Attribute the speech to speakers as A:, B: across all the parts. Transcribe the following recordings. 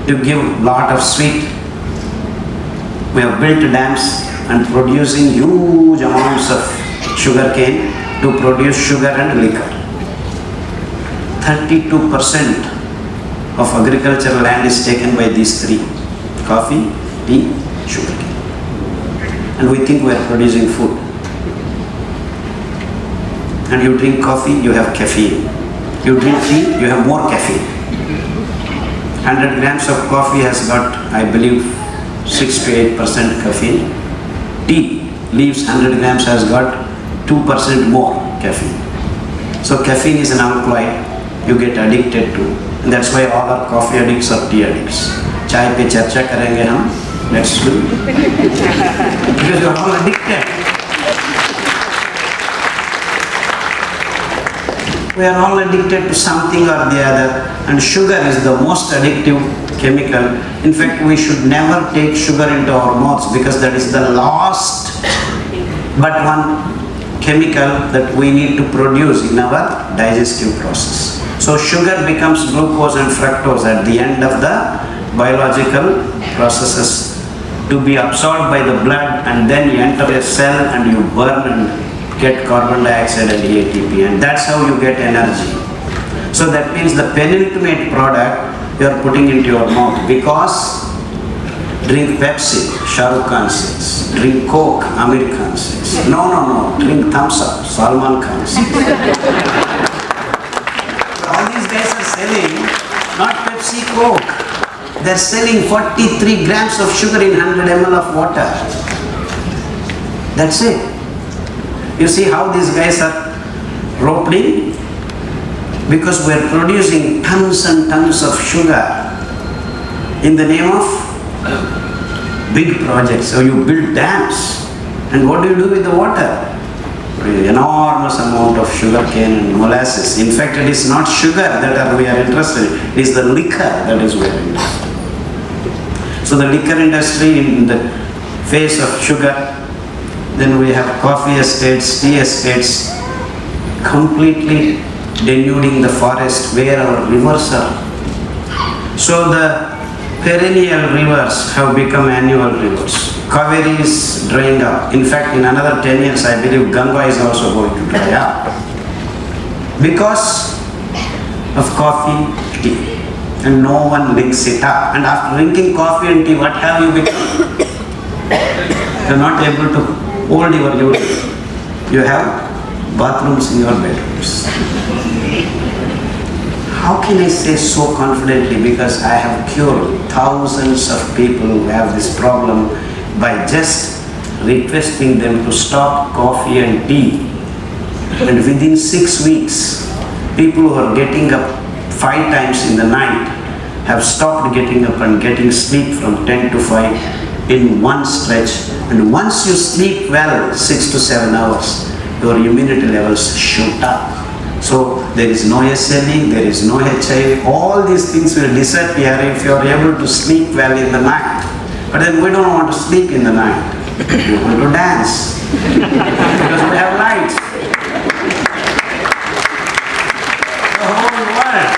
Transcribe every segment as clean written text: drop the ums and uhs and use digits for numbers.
A: to give lot of sweet. We have built dams and producing huge amounts of sugar cane to produce sugar and liquor. 32% of agricultural land is taken by these three: coffee, tea, sugar cane. And we think we are producing food. And you drink coffee, you have caffeine. You drink tea, you have more caffeine. 100 grams of coffee has got, I believe, 6 to 8% caffeine. Tea leaves 100 grams has got 2% more caffeine. So caffeine is an alkaloid you get addicted to. And that's why all our coffee addicts are tea addicts. Chai pe charcha karenge hum. Let's do it. Because you are all addicted. We are all addicted to something or the other, and sugar is the most addictive chemical. In fact, we should never take sugar into our mouths because that is the last but one chemical that we need to produce in our digestive process. So sugar becomes glucose and fructose at the end of the biological processes to be absorbed by the blood, and then you enter a cell and you burn and get carbon dioxide and ATP, and that's how you get energy. So that means the penultimate product you are putting into your mouth, because drink Pepsi, Shah Rukh Khan says, drink Coke, Amir Khan says, no, drink Thumbs Up, Salman Khan says. All these guys are selling not Pepsi, Coke, they're selling 43 grams of sugar in 100 ml of water. That's it. You see how these guys are roped in? Because we are producing tons and tons of sugar in the name of big projects. So you build dams, and what do you do with the water? Enormous amount of sugar cane and molasses. In fact, it is not sugar that we are interested in, it is the liquor that is we are interested. So the liquor industry in the face of sugar. Then we have coffee estates, tea estates, completely denuding the forest where our rivers are. So the perennial rivers have become annual rivers. Kaveri is drying up. In fact, in another 10 years, I believe Ganga is also going to dry up. Because of coffee, tea. And no one links it up. And after drinking coffee and tea, what have you become? You are not able to hold your urine. You have bathrooms in your bedrooms. How can I say so confidently? Because I have cured thousands of people who have this problem by just requesting them to stop coffee and tea. And within 6 weeks, people who are getting up 5 times in the night have stopped getting up and getting sleep from 10 to 5 in one stretch. And once you sleep well, 6 to 7 hours, your immunity levels shoot up. So there is no SLE, there is no HIV, all these things will disappear if you are able to sleep well in the night. But then we don't want to sleep in the night. We want to dance because we have lights. The whole world,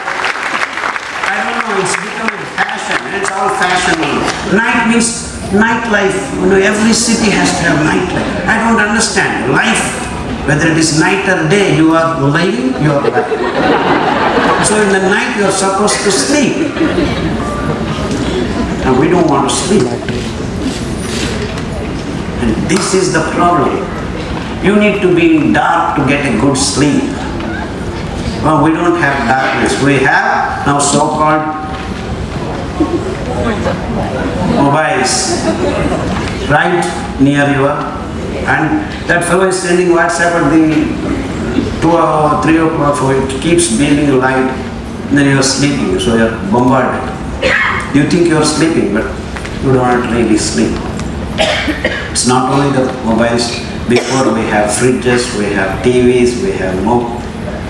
A: I don't know, it's becoming fashion, it's all fashionable. Night means nightlife. Every city has to have nightlife. I don't understand. Life, whether it is night or day, you are living your life. So in the night you are supposed to sleep. And we don't want to sleep. And this is the problem. You need to be in dark to get a good sleep. Well, we don't have darkness. We have now so-called mobiles right near you, and that fellow is sending WhatsApp at the 2 or 3 o'clock, so it keeps beaming light, and then you are sleeping, so you are bombarded. You think you are sleeping, but you don't really sleep. It's not only the mobiles. Before we have fridges, we have TVs, we have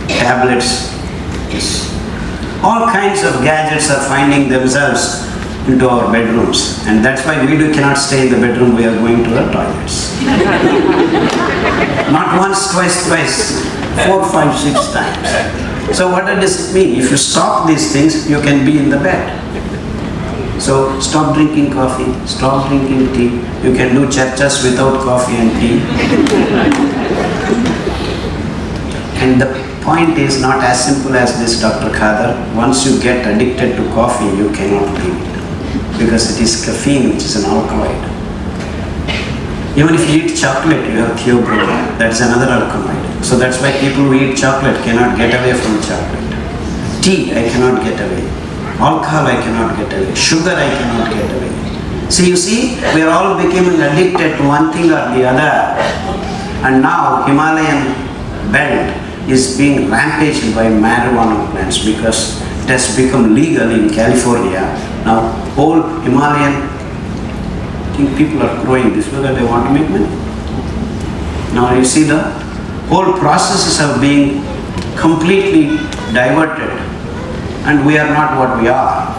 A: tablets. Yes. All kinds of gadgets are finding themselves into our bedrooms, and that's why we cannot stay in the bedroom, we are going to the toilets. Not once, twice, 4, 5, 6 times. So what does it mean? If you stop these things, you can be in the bed. So stop drinking coffee, stop drinking tea. You can do churches without coffee and tea. And the point is not as simple as this, Dr. Khadar. Once you get addicted to coffee, you cannot leave it. Because it is caffeine, which is an alkaloid. Even if you eat chocolate, you have theobromine. That's another alkaloid. So that's why people who eat chocolate cannot get away from chocolate. Tea, I cannot get away. Alcohol, I cannot get away. Sugar, I cannot get away. So you see, we are all becoming addicted to one thing or the other. And now Himalayan belt is being rampaged by marijuana plants because it has become legal in California. Now whole Himalayan people are growing this because they want to make money. Now you see the whole processes are being completely diverted and we are not what we are.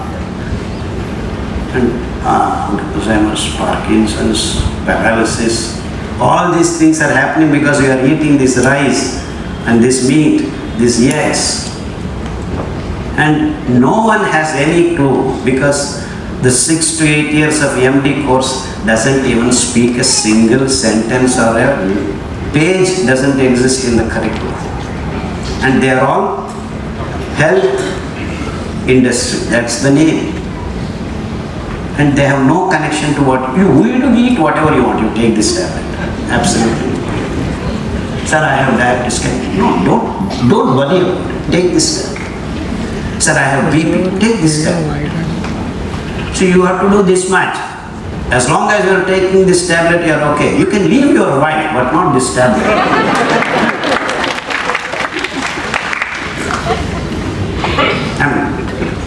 A: And Alzheimer's, Parkinson's, paralysis, all these things are happening because we are eating this rice and this meat, these eggs. And no one has any clue because the 6 to 8 years of MD course doesn't even speak a single sentence or a page doesn't exist in the curriculum. And they are all health industry, that's the name. And they have no connection to what you eat whatever you want, you take this tablet. Absolutely. Sir, I have diabetes. No, don't worry about it. Take this tablet. Sir, I have BP. Take this tablet. So you have to do this much. As long as you are taking this tablet, you are okay. You can leave your wife, but not this tablet.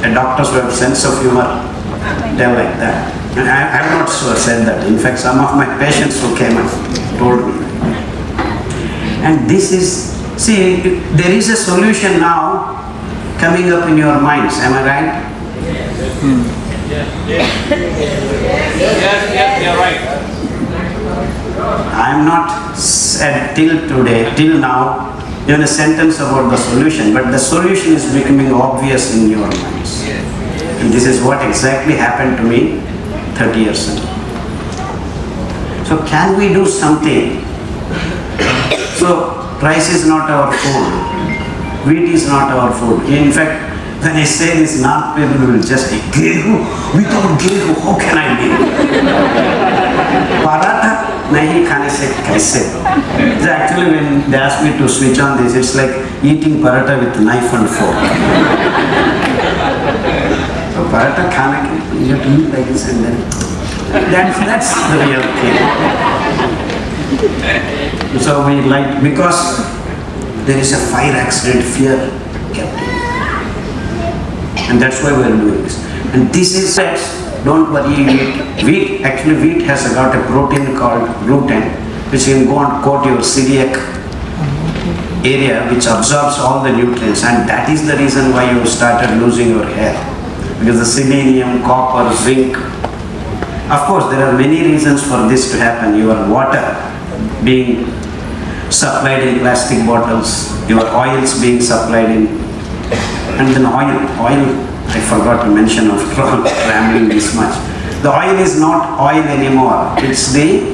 A: And doctors who have sense of humor, they are like that. And I have not said that. In fact, some of my patients who came and told me. And this is, see, there is a solution now coming up in your minds. Am I right?
B: Yes, you're right.
A: I am not said till now, even a sentence about the solution, but the solution is becoming obvious in your minds. And this is what exactly happened to me 30 years ago. So can we do something? So rice is not our food, wheat is not our food. In fact, when I say this, North people will just say, Gehu, without Gehu, how can I live? Paratha, nahi khane se kaise? Actually, when they ask me to switch on this, it's like eating paratha with knife and fork. So paratha khana ke, you have to eat like this and then. That's the real thing. So we like, because there is a fire accident, fear kept in. And that's why we are doing this. And this is, don't worry, wheat, actually wheat has got a protein called gluten, which can go and coat your celiac area, which absorbs all the nutrients. And that is the reason why you started losing your hair. Because the selenium, copper, zinc. Of course, there are many reasons for this to happen. Your water being supplied in plastic bottles, your oils being supplied in. And then oil, I forgot to mention after all rambling this much. The oil is not oil anymore. It's the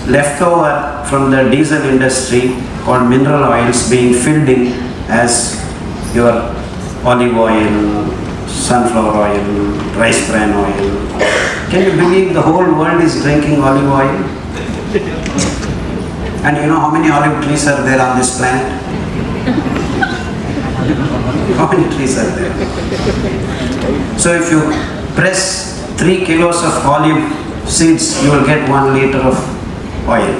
A: leftover from the diesel industry called mineral oils being filled in as your olive oil, sunflower oil, rice bran oil. Can you believe the whole world is drinking olive oil? And you know how many olive trees are there on this planet? How many trees are there? So if you press 3 kilos of olive seeds, you will get 1 liter of oil.